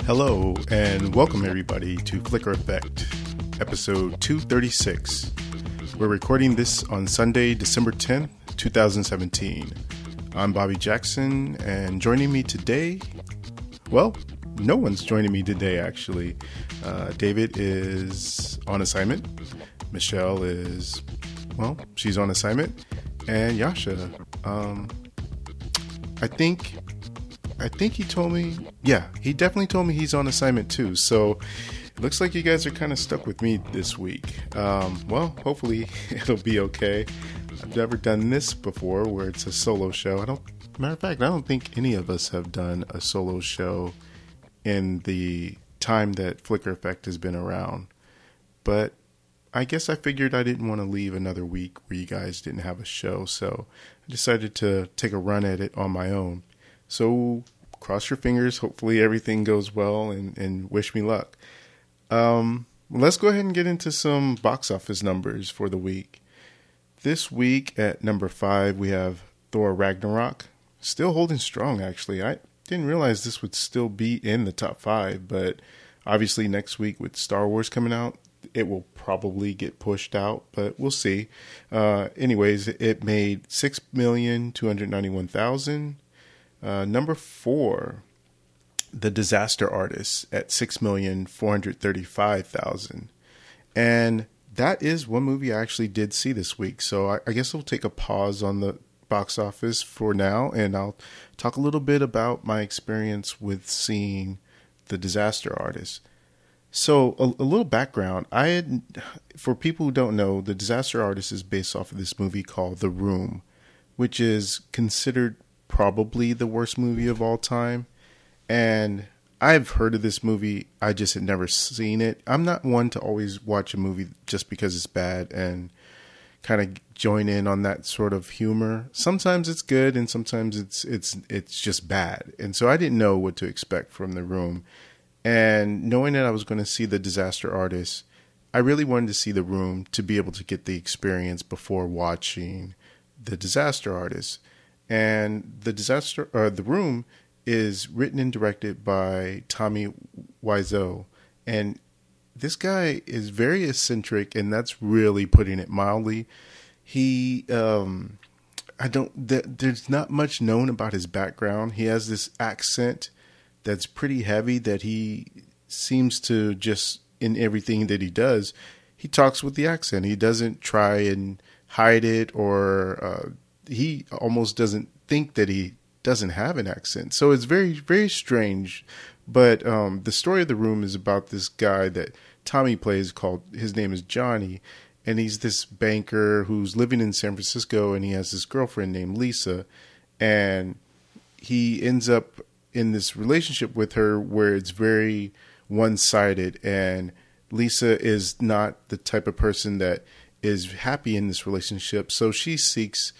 Hello, and welcome everybody to Flicker Effect, episode 236. We're recording this on Sunday, December 10th, 2017. I'm Bobby Jackson, and joining me today, well, no one's joining me today, actually. David is on assignment. Michelle is, well, she's on assignment. And Yasha, I think he told me, yeah, he definitely told me he's on assignment too. So it looks like you guys are kind of stuck with me this week. Well, hopefully it'll be okay. I've never done this before where it's a solo show. Matter of fact, I don't think any of us have done a solo show in the time that Flicker Effect has been around. But I guess I figured I didn't want to leave another week where you guys didn't have a show. So I decided to take a run at it on my own. So cross your fingers. Hopefully everything goes well and wish me luck. Let's go ahead and get into some box office numbers for the week. This week at number 5, we have Thor Ragnarok. Still holding strong, actually. I didn't realize this would still be in the top 5, but obviously next week with Star Wars coming out, it will probably get pushed out, but we'll see. Anyways, it made $6,291,000. Number 4, The Disaster Artist at $6,435,000. And that is one movie I actually did see this week. So I guess I'll take a pause on the box office for now, and I'll talk a little bit about my experience with seeing The Disaster Artist. So a little background. For people who don't know, The Disaster Artist is based off of this movie called The Room, which is considered probably the worst movie of all time. And I've heard of this movie. I just had never seen it. I'm not one to always watch a movie just because it's bad and kind of join in on that sort of humor. Sometimes it's good and sometimes it's just bad. And so I didn't know what to expect from The Room. And knowing that I was going to see The Disaster Artist, I really wanted to see The Room to be able to get the experience before watching The Disaster Artist. And The Room is written and directed by Tommy Wiseau. And this guy is very eccentric, and that's really putting it mildly. There's not much known about his background. He has this accent that's pretty heavy that he seems to just, in everything that he does, he talks with the accent. He doesn't try and hide it, or he almost doesn't think that he doesn't have an accent. So it's very, very strange. But the story of The Room is about this guy that Tommy plays his name is Johnny. And he's this banker who's living in San Francisco, and he has this girlfriend named Lisa. And he ends up in this relationship with her where it's very one-sided. And Lisa is not the type of person that is happy in this relationship. So she seeks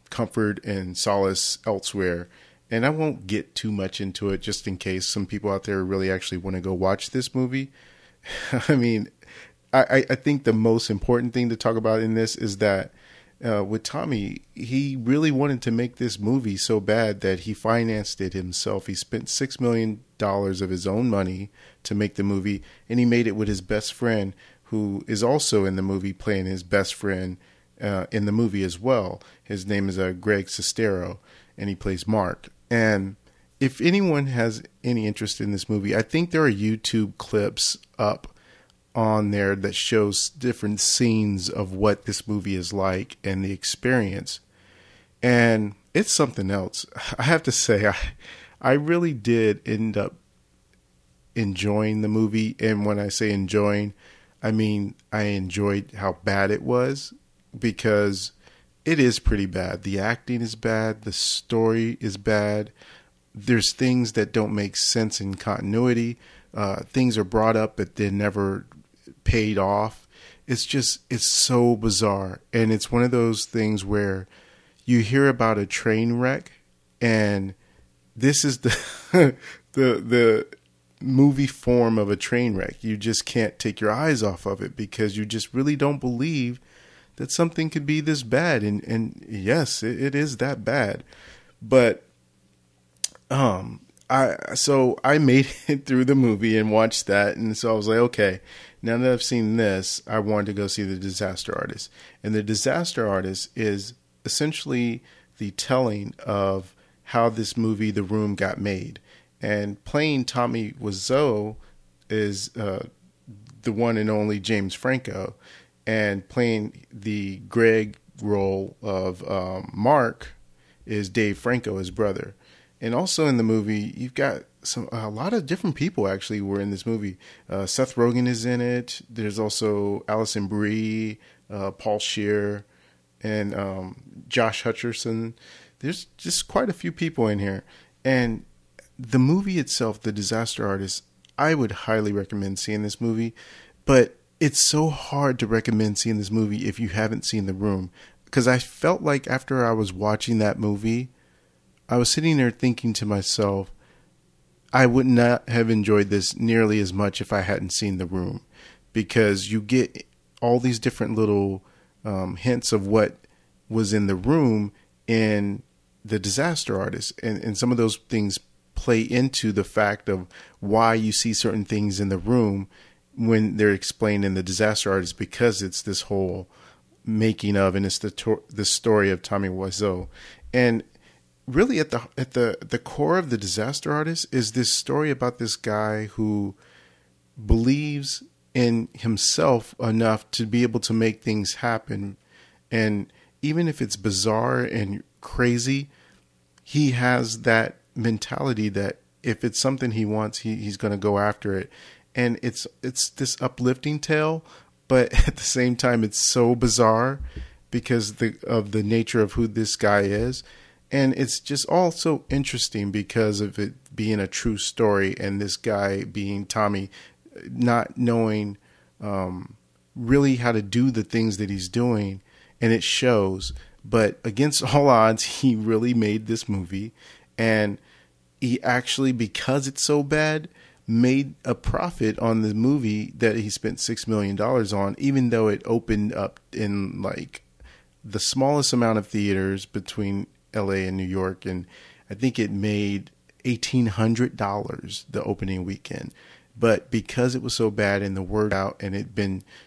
comfort and solace elsewhere. And I won't get too much into it just in case some people out there really actually want to go watch this movie. I mean, I think the most important thing to talk about in this is that with Tommy, he really wanted to make this movie so bad that he financed it himself. He spent $6 million of his own money to make the movie, and he made it with his best friend, who is also in the movie playing his best friend in the movie as well. His name is Greg Sestero, and he plays Mark. And if anyone has any interest in this movie, I think there are YouTube clips up on there that shows different scenes of what this movie is like and the experience. And it's something else. I have to say, I really did end up enjoying the movie. And when I say enjoying, I mean I enjoyed how bad it was, because it is pretty bad. The acting is bad. The story is bad. There's things that don't make sense in continuity. Things are brought up, but they're never paid off. It's so bizarre. And it's one of those things where you hear about a train wreck, and this is the the movie form of a train wreck. You just can't take your eyes off of it because you just really don't believe that something could be this bad. And yes, it is that bad. But I I made it through the movie and watched that, and so I was like, okay, now that I've seen this, I wanted to go see The Disaster Artist. And The Disaster Artist is essentially the telling of how this movie, The Room, got made. And playing Tommy Wiseau is the one and only James Franco, and playing the Greg role of Mark is Dave Franco, his brother. And also in the movie, you've got a lot of different people actually were in this movie. Seth Rogen is in it. There's also Alison Brie, Paul Scheer, and Josh Hutcherson. There's just quite a few people in here. And the movie itself, The Disaster Artist, I would highly recommend seeing this movie. But it's so hard to recommend seeing this movie if you haven't seen The Room. Because I felt like after I was watching that movie, I was sitting there thinking to myself, I would not have enjoyed this nearly as much if I hadn't seen The Room, because you get all these different little hints of what was in the room in The Disaster Artist. And some of those things play into the fact of why you see certain things in the room when they're explained in The Disaster Artist, because it's this whole making of, and it's the story of Tommy Wiseau. And really at the core of The Disaster Artist is this story about this guy who believes in himself enough to be able to make things happen. And even if it's bizarre and crazy, he has that mentality that if it's something he wants, he's going to go after it. And it's this uplifting tale, but at the same time, it's so bizarre because of the nature of who this guy is. And it's just also interesting because of it being a true story, and this guy being Tommy, not knowing really how to do the things that he's doing, and it shows. But against all odds, he really made this movie, and he actually, because it's so bad, made a profit on the movie that he spent $6 million on, even though it opened up in like the smallest amount of theaters between LA and New York, and I think it made $1,800 the opening weekend. But because it was so bad and the word out, and it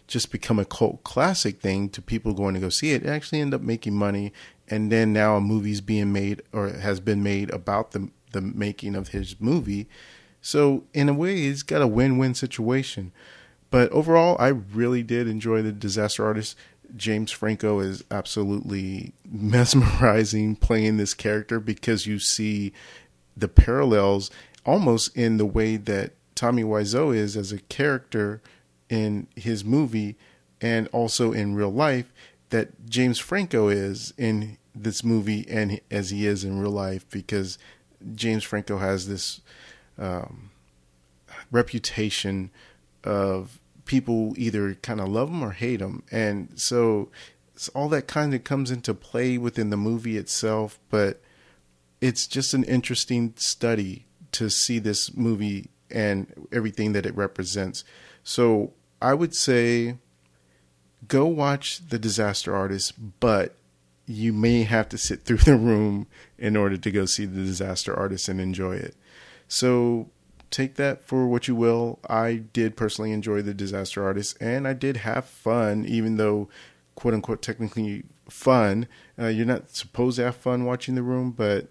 just become a cult classic thing to people going to go see it, it actually ended up making money. And then now a movie's being made, or has been made, about the making of his movie. So in a way, he's got a win-win situation. But overall, I really did enjoy The Disaster Artist. James Franco is absolutely mesmerizing playing this character, because you see the parallels almost in the way that Tommy Wiseau is as a character in his movie, and also in real life, that James Franco is in this movie and as he is in real life, because James Franco has this reputation of people either kind of love him or hate him. And so it's all that kind of comes into play within the movie itself, but it's just an interesting study to see this movie and everything that it represents. So I would say go watch The Disaster Artist, but you may have to sit through The Room in order to go see The Disaster Artist and enjoy it. So take that for what you will. I did personally enjoy The Disaster Artist, and I did have fun, even though, quote unquote, technically fun. You're not supposed to have fun watching The Room, but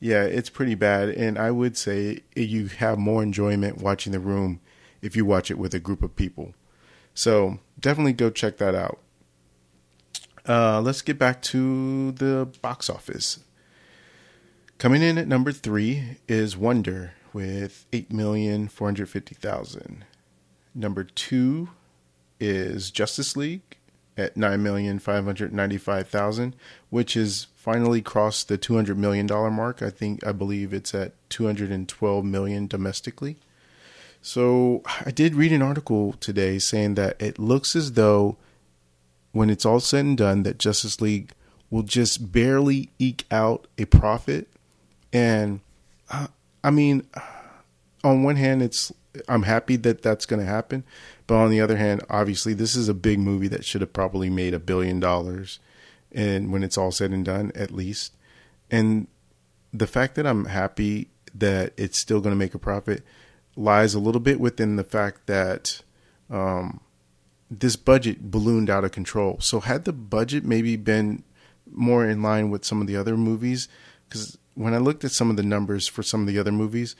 yeah, it's pretty bad. And I would say you have more enjoyment watching The Room if you watch it with a group of people. So definitely go check that out. Let's get back to the box office. Coming in at number 3 is Wonder with 8,450,000. Number 2 is Justice League at 9,595,000, which has finally crossed the $200 million mark. I believe it's at 212 million domestically. So I did read an article today saying that it looks as though when it's all said and done, that Justice League will just barely eke out a profit. And I mean, on one hand, I'm happy that that's going to happen. But on the other hand, obviously, this is a big movie that should have probably made $1 billion. And when it's all said and done, at least. And the fact that I'm happy that it's still going to make a profit lies a little bit within the fact that this budget ballooned out of control. So had the budget maybe been more in line with some of the other movies, because when I looked at some of the numbers for some of the other movies,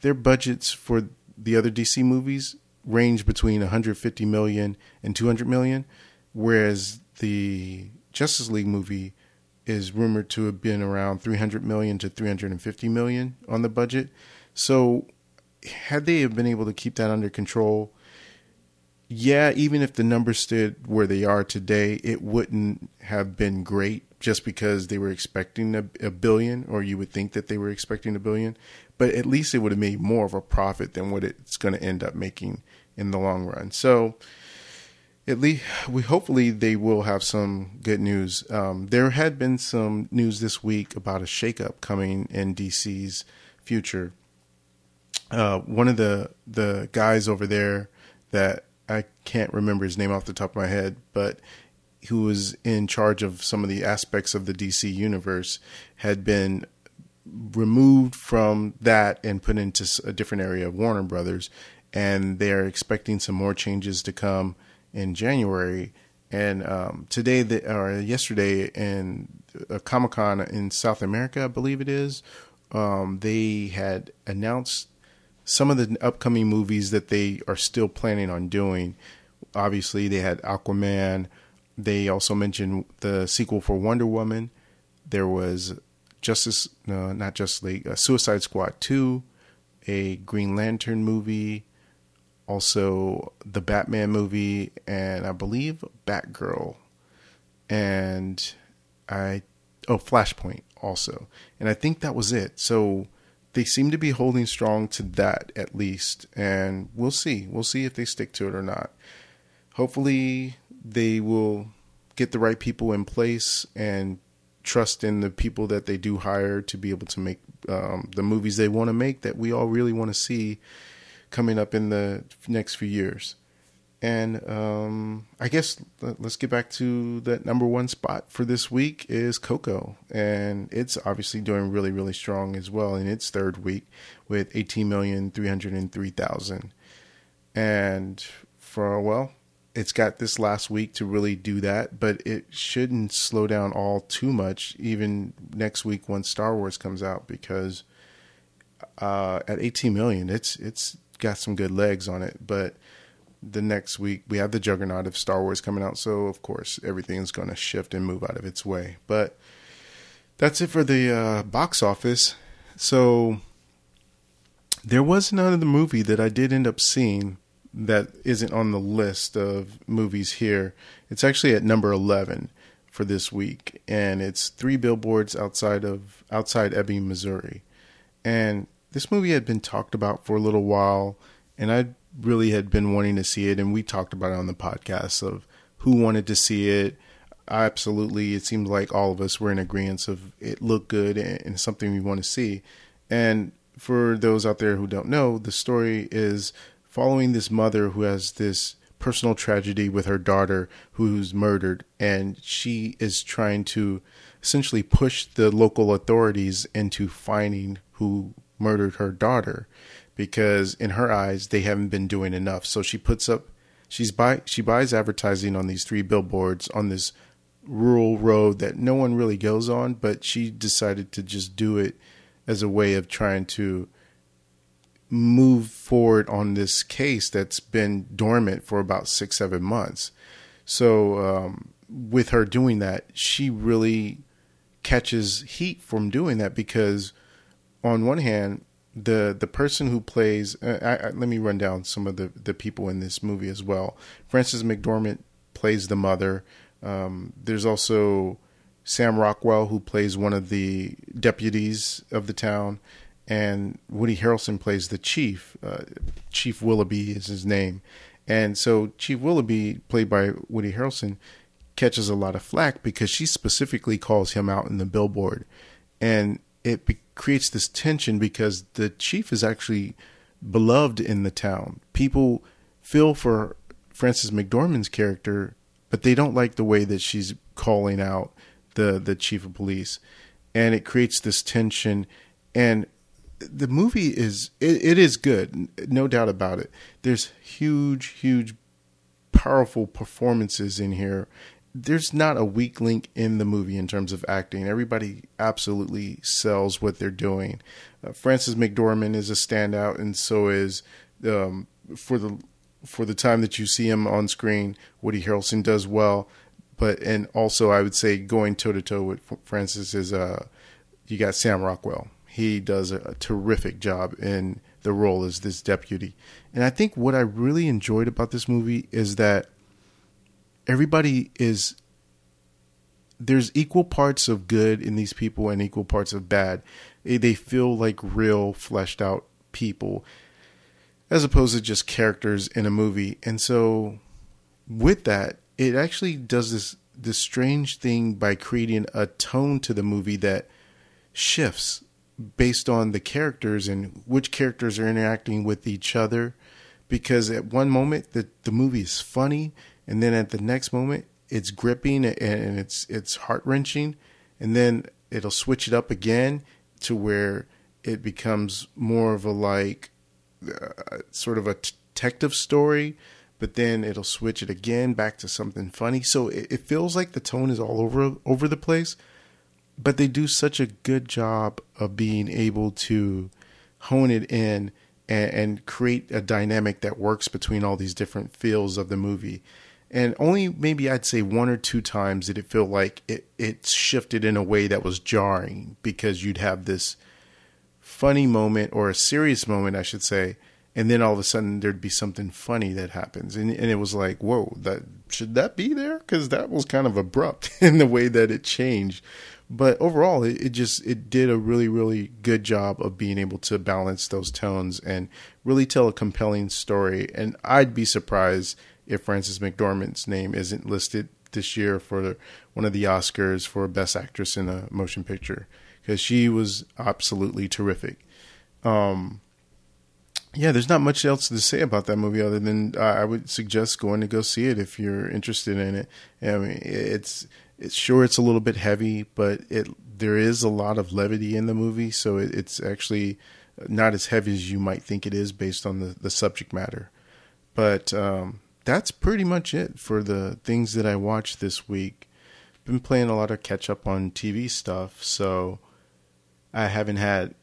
their budgets for the other DC movies range between 150 million and 200 million, whereas the Justice League movie is rumored to have been around 300 million to 350 million on the budget. So had they have been able to keep that under control, yeah, even if the numbers stood where they are today, it wouldn't have been great just because they were expecting a billion, or you would think that they were expecting $1 billion, but at least it would have made more of a profit than what it's going to end up making in the long run. So at least hopefully they will have some good news. There had been some news this week about a shakeup coming in DC's future. One of the guys over there that I can't remember his name off the top of my head, but who was in charge of some of the aspects of the DC universe had been removed from that and put into a different area of Warner Brothers. And they're expecting some more changes to come in January. And yesterday in a Comic-Con in South America, I believe it is, they had announced some of the upcoming movies that they are still planning on doing. Obviously, they had Aquaman. They also mentioned the sequel for Wonder Woman. There was Suicide Squad 2, a Green Lantern movie, also the Batman movie, and I believe Batgirl, and Flashpoint also. And I think that was it. So they seem to be holding strong to that at least, and we'll see. We'll see if they stick to it or not. Hopefully they will get the right people in place and trust in the people that they do hire to be able to make the movies they want to make, that we all really want to see coming up in the next few years. And I guess let's get back to that number one spot for this week is Coco. And it's obviously doing really, really strong as well in its third week with 18,303,000. And it's got this last week to really do that, but it shouldn't slow down all too much even next week when Star Wars comes out, because at 18 million, it's got some good legs on it. But the next week we have the juggernaut of Star Wars coming out, so of course everything's going to shift and move out of its way. But that's it for the box office. So there was another movie that I did end up seeing that isn't on the list of movies here. It's actually at number 11 for this week, and it's 3 Billboards outside Ebbing, Missouri. And this movie had been talked about for a little while, and I really had been wanting to see it, and we talked about it on the podcast of who wanted to see it. Absolutely, it seemed like all of us were in agreement of it looked good and something we want to see. And for those out there who don't know, the story is following this mother who has this personal tragedy with her daughter who's murdered, and she is trying to essentially push the local authorities into finding who murdered her daughter, because in her eyes they haven't been doing enough. So she buys advertising on these 3 billboards on this rural road that no one really goes on, but she decided to just do it as a way of trying to move forward on this case that's been dormant for about 6-7 months. So with her doing that, she really catches heat from doing that, because on one hand, the person who plays let me run down some of the people in this movie as well. Frances McDormand plays the mother. There's also Sam Rockwell, who plays one of the deputies of the town. And Woody Harrelson plays the chief. Chief Willoughby is his name. And so Chief Willoughby, played by Woody Harrelson, catches a lot of flack because she specifically calls him out in the billboard. And it creates this tension because the chief is actually beloved in the town. People feel for Frances McDormand's character, but they don't like the way that she's calling out the chief of police. And it creates this tension. And the movie it is good, no doubt about it. There's huge, powerful performances in here. There's not a weak link in the movie in terms of acting. Everybody absolutely sells what they're doing. Frances McDormand is a standout, and so is for the time that you see him on screen. Woody Harrelson does well, and also I would say going toe to toe with Frances is you got Sam Rockwell. He does a terrific job in the role as this deputy. And I think what I really enjoyed about this movie is that there's equal parts of good in these people and equal parts of bad. They feel like real fleshed out people as opposed to just characters in a movie. And so with that, it actually does this strange thing by creating a tone to the movie that shifts based on the characters and which characters are interacting with each other. Because at one moment the movie is funny, and then at the next moment it's gripping and it's heart-wrenching, and then it'll switch it up again to where it becomes more of a sort of a detective story, but then it'll switch it again back to something funny. So it feels like the tone is all over the place, but they do such a good job of being able to hone it in and create a dynamic that works between all these different feels of the movie. And only maybe I'd say one or two times did it feel like it shifted in a way that was jarring, because you'd have this funny moment, or a serious moment, I should say, and then all of a sudden there'd be something funny that happens. And it was like, whoa, should that be there? Because that was kind of abrupt in the way that it changed. But overall, it did a really, really good job of being able to balance those tones and really tell a compelling story. And I'd be surprised if Frances McDormand's name isn't listed this year for one of the Oscars for Best Actress in a Motion Picture, because she was absolutely terrific. Yeah, there's not much else to say about that movie other than I would suggest going to go see it if you're interested in it. I mean, it's a little bit heavy, but there is a lot of levity in the movie, so it's actually not as heavy as you might think it is based on the subject matter. But that's pretty much it for the things that I watched this week. Been playing a lot of catch up on TV stuff, so I haven't had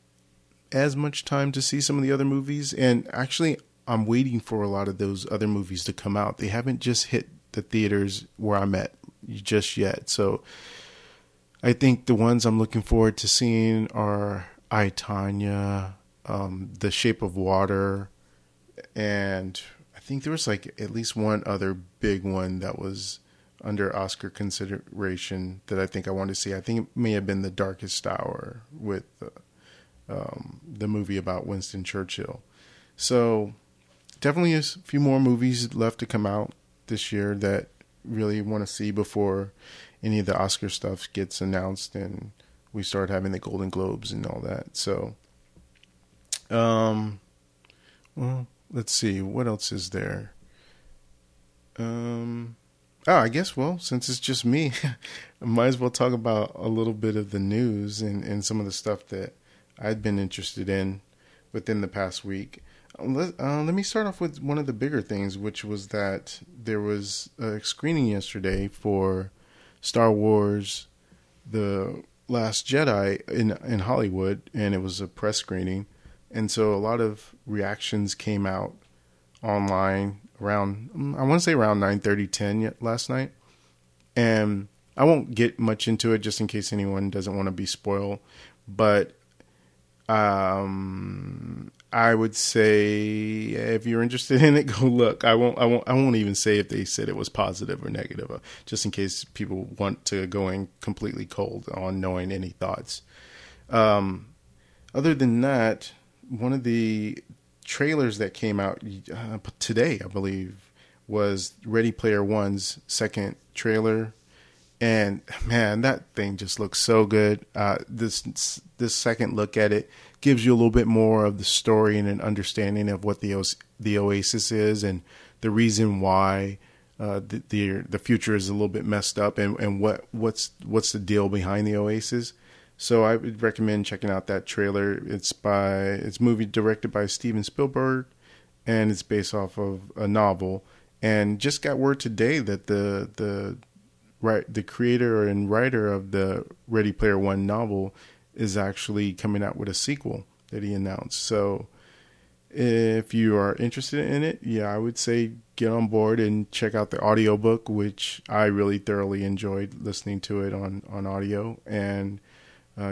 as much time to see some of the other movies. And actually, I'm waiting for a lot of those other movies to come out. They haven't just hit the theaters where I'm at just yet. So I think the ones I'm looking forward to seeing are I, Tonya, The Shape of Water, and I think there was like at least one other big one that was under Oscar consideration that I think I wanted to see. I think it may have been The Darkest Hour with the movie about Winston Churchill. So definitely a few more movies left to come out this year that really want to see before any of the Oscar stuff gets announced and we start having the Golden Globes and all that. So, well, let's see. What else is there? I guess, well, since it's just me, I might as well talk about a little bit of the news and some of the stuff that I'd been interested in within the past week. Let me start off with one of the bigger things, which was that there was a screening yesterday for Star Wars The Last Jedi in Hollywood, and it was a press screening. And so a lot of reactions came out online around, I want to say around 9:30, 10 last night. And I won't get much into it just in case anyone doesn't want to be spoiled. But I would say if you're interested in it, go look. I won't even say if they said it was positive or negative, just in case people want to go in completely cold on knowing any thoughts. Other than that, one of the trailers that came out today, I believe, was Ready Player One's second trailer. And man, that thing just looks so good. This second look at it gives you a little bit more of the story and an understanding of what the Oasis is and the reason why the future is a little bit messed up and what's the deal behind the Oasis. So I would recommend checking out that trailer. It's a movie directed by Steven Spielberg, and it's based off of a novel. And just got word today that the creator and writer of the Ready Player One novel is actually coming out with a sequel that he announced. So if you are interested in it, yeah, I would say get on board and check out the audiobook, which I really thoroughly enjoyed listening to it on audio, and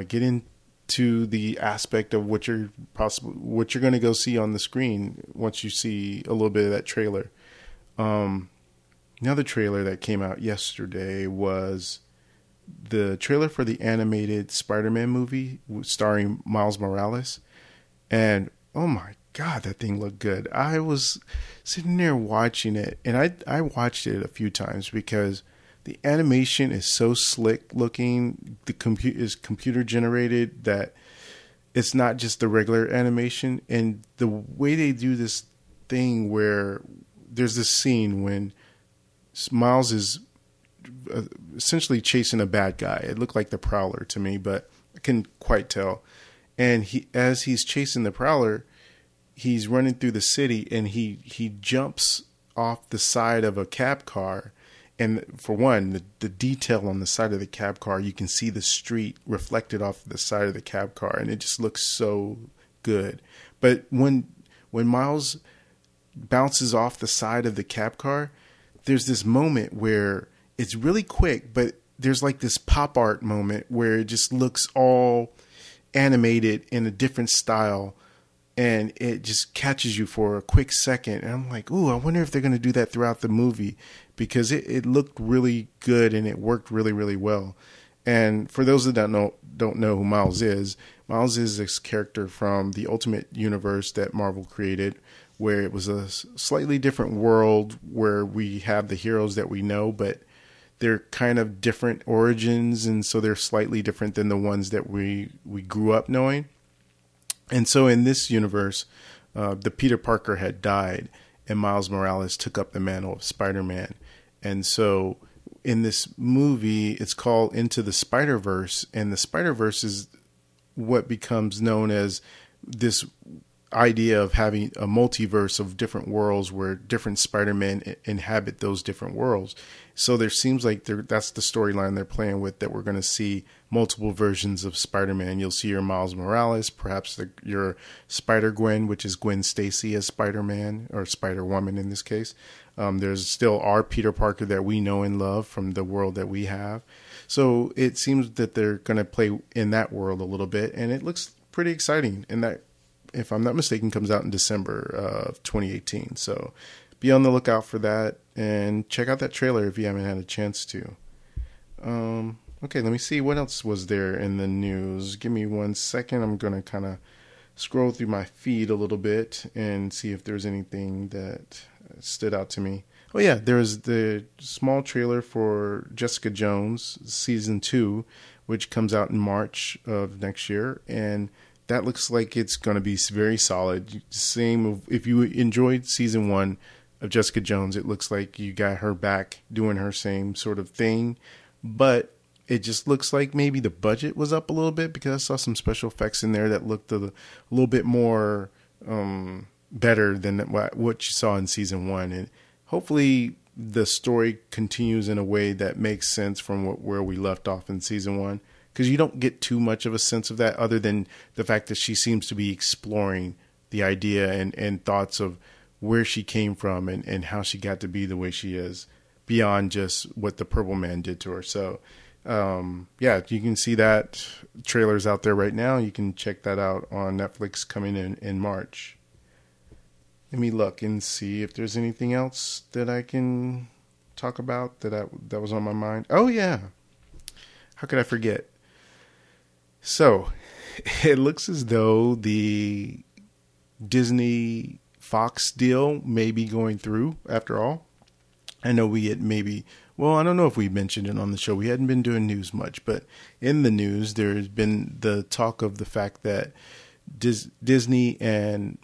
get into the aspect of what you're going to go see on the screen once you see a little bit of that trailer. Another trailer that came out yesterday was the trailer for the animated Spider-Man movie starring Miles Morales. And oh my God, that thing looked good. I was sitting there watching it, and I watched it a few times because the animation is so slick looking. The is computer generated, that it's not just the regular animation. And the way they do this thing where there's this scene when Miles is essentially chasing a bad guy. It looked like the Prowler to me, but I couldn't quite tell. And as he's chasing the Prowler, he's running through the city, and he jumps off the side of a cab car. And for one, the detail on the side of the cab car, you can see the street reflected off the side of the cab car, and it just looks so good. But when Miles bounces off the side of the cab car, there's this moment where it's really quick, but there's like this pop art moment where it just looks all animated in a different style, and it just catches you for a quick second. And I'm like, ooh, I wonder if they're going to do that throughout the movie, because it looked really good and it worked really, really well. And for those that don't know who Miles is this character from the Ultimate Universe that Marvel created, where it was a slightly different world where we have the heroes that we know, but they're kind of different origins, and so they're slightly different than the ones that we grew up knowing. And so in this universe, the Peter Parker had died, and Miles Morales took up the mantle of Spider-Man. And so in this movie, it's called Into the Spider-Verse, and the Spider-Verse is what becomes known as this idea of having a multiverse of different worlds where different Spider-Men inhabit those different worlds. So there seems like that's the storyline they're playing with, that we're going to see multiple versions of Spider-Man. You'll see your Miles Morales, perhaps your Spider-Gwen, which is Gwen Stacy as Spider-Man, or Spider-Woman in this case. There's still our Peter Parker that we know and love from the world that we have. So it seems that they're going to play in that world a little bit, and it looks pretty exciting. And that, if I'm not mistaken, comes out in December of 2018. So be on the lookout for that, and check out that trailer if you haven't had a chance to. Okay, let me see what else was there in the news. Give me 1 second. I'm going to kind of scroll through my feed a little bit and see if there's anything that stood out to me. Oh yeah, there's the small trailer for Jessica Jones season 2, which comes out in March of next year, and that looks like it's going to be very solid. Same, if you enjoyed season 1 of Jessica Jones, it looks like you got her back doing her same sort of thing, but it just looks like maybe the budget was up a little bit, because I saw some special effects in there that looked a little bit more better than what you saw in season 1. And hopefully the story continues in a way that makes sense from where we left off in season 1, because you don't get too much of a sense of that, other than the fact that she seems to be exploring the idea and thoughts of where she came from and how she got to be the way she is, beyond just what the Purple Man did to her. So yeah, you can see that trailer's out there right now. You can check that out on Netflix, coming in March. Let me look and see if there's anything else that I can talk about that was on my mind. Oh yeah, how could I forget? So it looks as though the Disney Fox deal may be going through after all. I know I don't know if we mentioned it on the show. We hadn't been doing news much, but in the news, there's been the talk of the fact that Disney and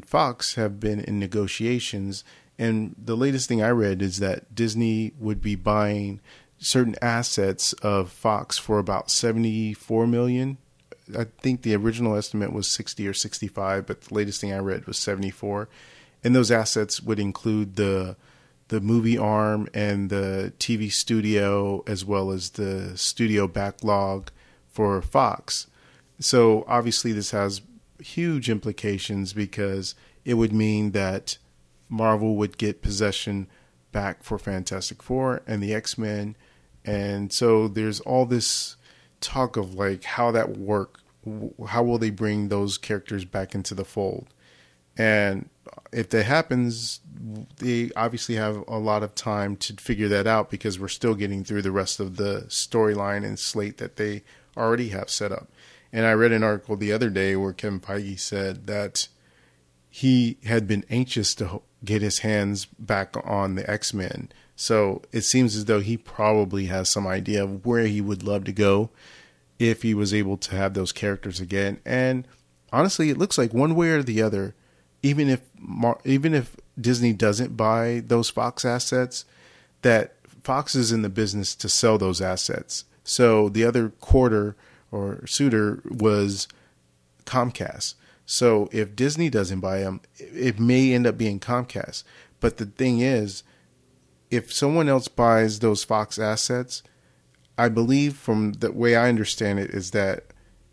Fox have been in negotiations. And the latest thing I read is that Disney would be buying certain assets of Fox for about 74 million. I think the original estimate was 60 or 65, but the latest thing I read was 74. And those assets would include the movie arm and the TV studio, as well as the studio backlog for Fox. So obviously this has huge implications, because it would mean that Marvel would get possession back for Fantastic Four and the X-Men. And so there's all this talk of like how that work, how will they bring those characters back into the fold? And if that happens, they obviously have a lot of time to figure that out, because we're still getting through the rest of the storyline and slate that they already have set up. And I read an article the other day where Kevin Feige said that he had been anxious to get his hands back on the X-Men. So it seems as though he probably has some idea of where he would love to go if he was able to have those characters again. And honestly, it looks like one way or the other, even if Disney doesn't buy those Fox assets, that Fox is in the business to sell those assets. So the other quarter or suitor was Comcast. So if Disney doesn't buy them, it may end up being Comcast. But the thing is, if someone else buys those Fox assets, I believe from the way I understand it is that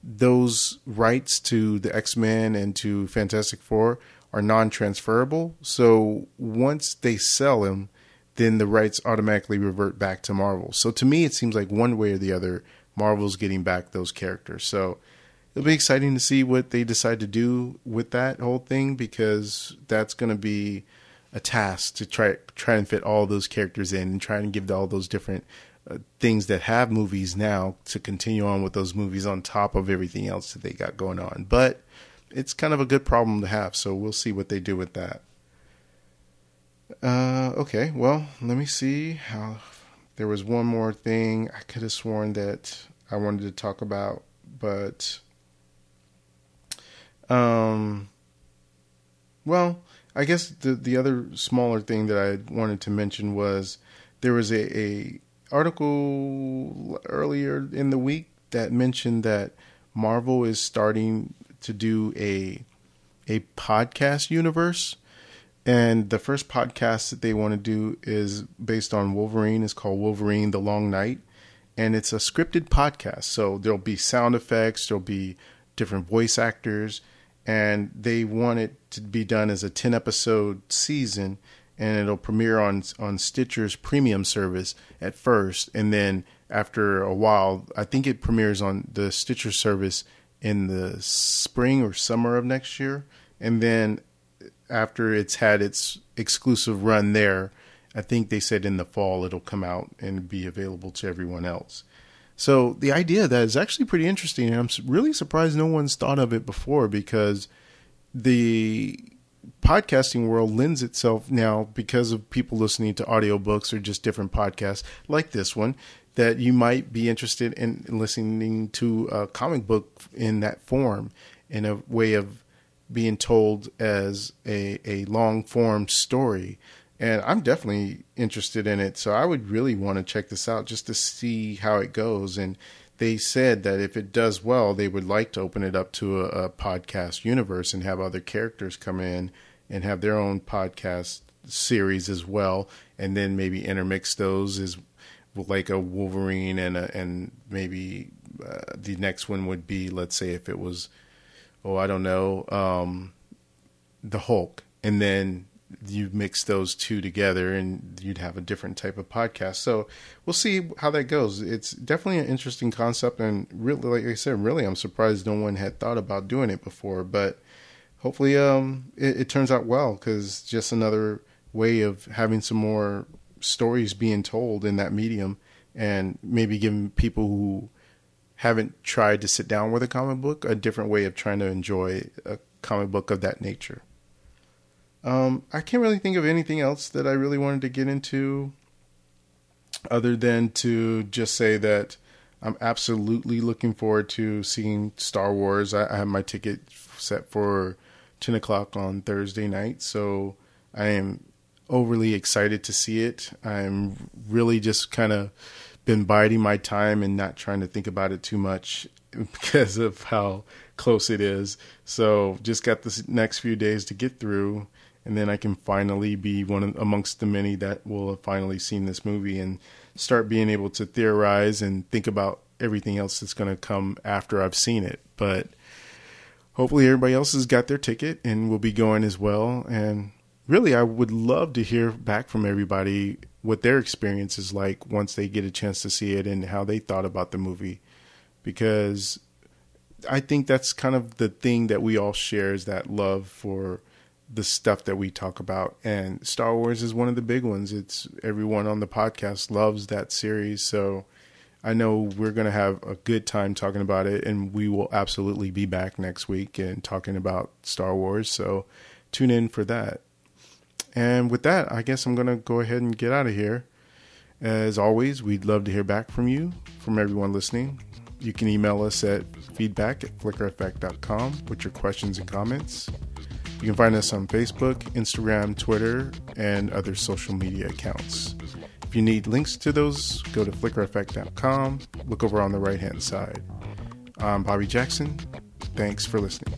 those rights to the X-Men and to Fantastic Four are non-transferable. So once they sell them, then the rights automatically revert back to Marvel. So to me, it seems like one way or the other, Marvel's getting back those characters. So it'll be exciting to see what they decide to do with that whole thing, because that's going to be a task to try and fit all those characters in and try and give all those different things that have movies now to continue on with those movies on top of everything else that they got going on. But it's kind of a good problem to have, so we'll see what they do with that. Okay, well, let me see how. There was one more thing I could have sworn that I wanted to talk about, but well, I guess the other smaller thing that I wanted to mention was there was a article earlier in the week that mentioned that Marvel is starting to do a podcast universe. And the first podcast that they want to do is based on Wolverine. It's called Wolverine: The Long Night. And it's a scripted podcast. So there'll be sound effects, there'll be different voice actors, and they want it to be done as a 10-episode season, and it'll premiere on Stitcher's premium service at first. And then after a while, I think it premieres on the Stitcher service in the spring or summer of next year. And then after it's had its exclusive run there, I think they said in the fall it'll come out and be available to everyone else. So the idea of that is actually pretty interesting, and I'm really surprised no one's thought of it before, because the podcasting world lends itself now, because of people listening to audiobooks or just different podcasts like this one, that you might be interested in listening to a comic book in that form, in a way of being told as a long form story. And I'm definitely interested in it. So I would really want to check this out just to see how it goes. And they said that if it does well, they would like to open it up to a podcast universe and have other characters come in and have their own podcast series as well. And then maybe intermix those as like a Wolverine and maybe the next one would be, let's say if it was, the Hulk, and then you mix those two together and you'd have a different type of podcast. So we'll see how that goes. It's definitely an interesting concept, and really, like I said, really I'm surprised no one had thought about doing it before, but hopefully it turns out well, because just another way of having some more stories being told in that medium, and maybe giving people who haven't tried to sit down with a comic book a different way of trying to enjoy a comic book of that nature. I can't really think of anything else that I really wanted to get into, other than to just say that I'm absolutely looking forward to seeing Star Wars. I have my ticket set for 10 o'clock on Thursday night, so I am overly excited to see it. I'm really just kind of been biding my time and not trying to think about it too much because of how close it is. So just got this next few days to get through, and then I can finally be amongst the many that will have finally seen this movie and start being able to theorize and think about everything else that's going to come after I've seen it. But hopefully everybody else has got their ticket and will be going as well. And really, I would love to hear back from everybody what their experience is like once they get a chance to see it and how they thought about the movie. Because I think that's kind of the thing that we all share, is that love for the stuff that we talk about. And Star Wars is one of the big ones. It's everyone on the podcast loves that series. So I know we're going to have a good time talking about it, and we will absolutely be back next week and talking about Star Wars. So tune in for that. And with that, I guess I'm going to go ahead and get out of here. As always, we'd love to hear back from you, from everyone listening. You can email us at feedback@flickereffect.com with your questions and comments. You can find us on Facebook, Instagram, Twitter, and other social media accounts. If you need links to those, go to flickereffect.com. Look over on the right-hand side. I'm Bobby Jackson. Thanks for listening.